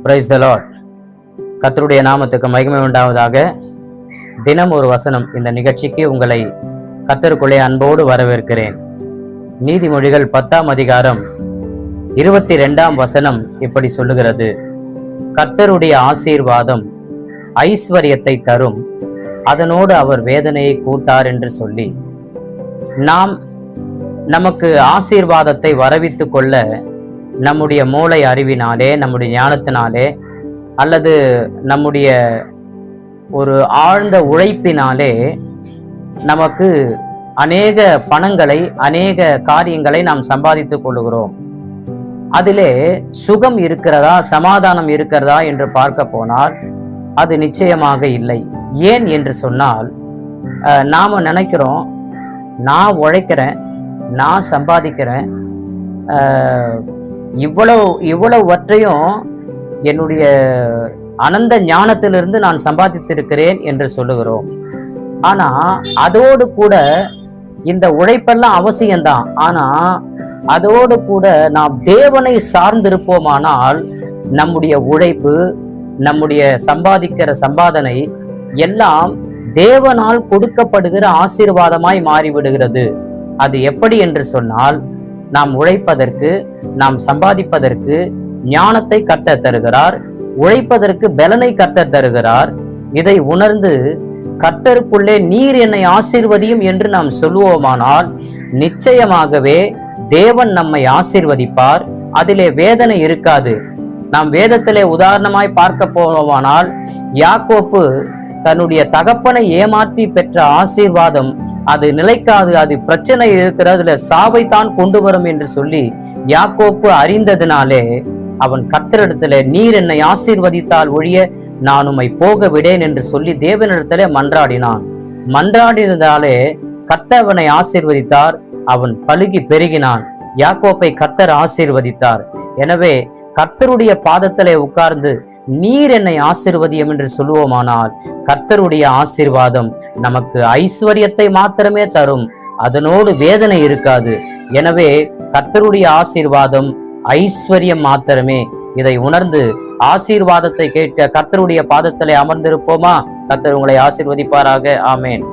Praise the Lord. கர்த்தருடைய நாமத்துக்கு மகிமை உண்டாவதாக. தினம் ஒரு வசனம் இந்த நிகழ்ச்சிக்கு உங்களை கர்த்தருக்குள்ளே அன்போடு வரவேற்கிறேன். நீதிமொழிகள் 10ஆம் அதிகாரம் 22ஆம் வசனம் இப்படி சொல்லுகிறது: கர்த்தருடைய ஆசீர்வாதம் ஐஸ்வர்யத்தை தரும், அதனோடு அவர் வேதனையை கூட்டார் என்று சொல்லி, நமக்கு ஆசீர்வாதத்தை வரவித்து கொள்ள நம்முடைய மூளை அறிவினாலே, நம்முடைய ஞானத்தினாலே, அல்லது நம்முடைய ஒரு ஆழ்ந்த உழைப்பினாலே நமக்கு அநேக பணங்களை, அநேக காரியங்களை நாம் சம்பாதித்துக் கொள்கிறோம். அதிலே சுகம் இருக்கிறதா, சமாதானம் இருக்கிறதா என்று பார்க்க போனால் அது நிச்சயமாக இல்லை. ஏன் என்று சொன்னால், நாம நினைக்கிறோம், நான் உழைக்கிறேன், நான் சம்பாதிக்கிறேன், இவ்வளவுவற்றையும் என்னுடைய அனந்த ஞானத்திலிருந்து நான் சம்பாதித்திருக்கிறேன் என்று சொல்லுகிறோம். ஆனா அதோடு கூட இந்த உழைப்பெல்லாம் அவசியம்தான். ஆனா அதோடு கூட நாம் தேவனை சார்ந்திருப்போமானால் நம்முடைய உழைப்பு, நம்முடைய சம்பாதிக்கிற சம்பாதனை எல்லாம் தேவனால் கொடுக்கப்படுகிற ஆசீர்வாதமாய் மாறிவிடுகிறது. அது எப்படி என்று சொன்னால், நாம் உழைப்பதற்கு, நாம் சம்பாதிப்பதற்கு ஞானத்தை கர்த்தர் தருகிறார், உழைப்பதற்கு பலனை கர்த்தர் தருகிறார். இதை உணர்ந்து கர்த்தருக்குள்ளே நீர் என்னை ஆசீர்வதியும் என்று நாம் சொல்லுவோமானால் நிச்சயமாகவே தேவன் நம்மை ஆசீர்வதிப்பார். அதிலே வேதனை இருக்காது. நாம் வேதத்திலே உதாரணமாய் பார்க்க போவோமானால், யாக்கோப்பு தன்னுடைய தகப்பனை ஏமாற்றி பெற்ற ஆசீர்வாதம் அது நிலைக்காது, அது பிரச்சனை இருக்கிறதுல சாவைத்தான் கொண்டு வரும் என்று சொல்லி யாக்கோப்பு அறிந்ததினாலே அவன் கர்த்தரிடத்துல நீர் என்னை ஆசீர்வதித்தால் ஒழிய நான் உம்மை போக விடேன் என்று சொல்லி தேவனிடத்திலே மன்றாடினான். மன்றாடினதாலே கர்த்தர் அவனை ஆசீர்வதித்தார். அவன் பலுகி பெருகினான். யாக்கோப்பை கர்த்தர் ஆசீர்வதித்தார். எனவே கர்த்தருடைய பாதத்திலே உட்கார்ந்து நீர் என்னை ஆசீர்வதியும் என்று சொல்லுவோமானால் கர்த்தருடைய ஆசீர்வாதம் நமக்கு ஐஸ்வர்யத்தை மாத்திரமே தரும், அதனோடு வேதனை இருக்காது. எனவே கர்த்தருடைய ஆசீர்வாதம் ஐஸ்வர்யம் மாத்திரமே. இதை உணர்ந்து ஆசீர்வாதத்தை கேட்க கர்த்தருடைய பாதத்திலே அமர்ந்திருப்போமா? கர்த்தர் உங்களை ஆசீர்வதிப்பாராக. ஆமேன்.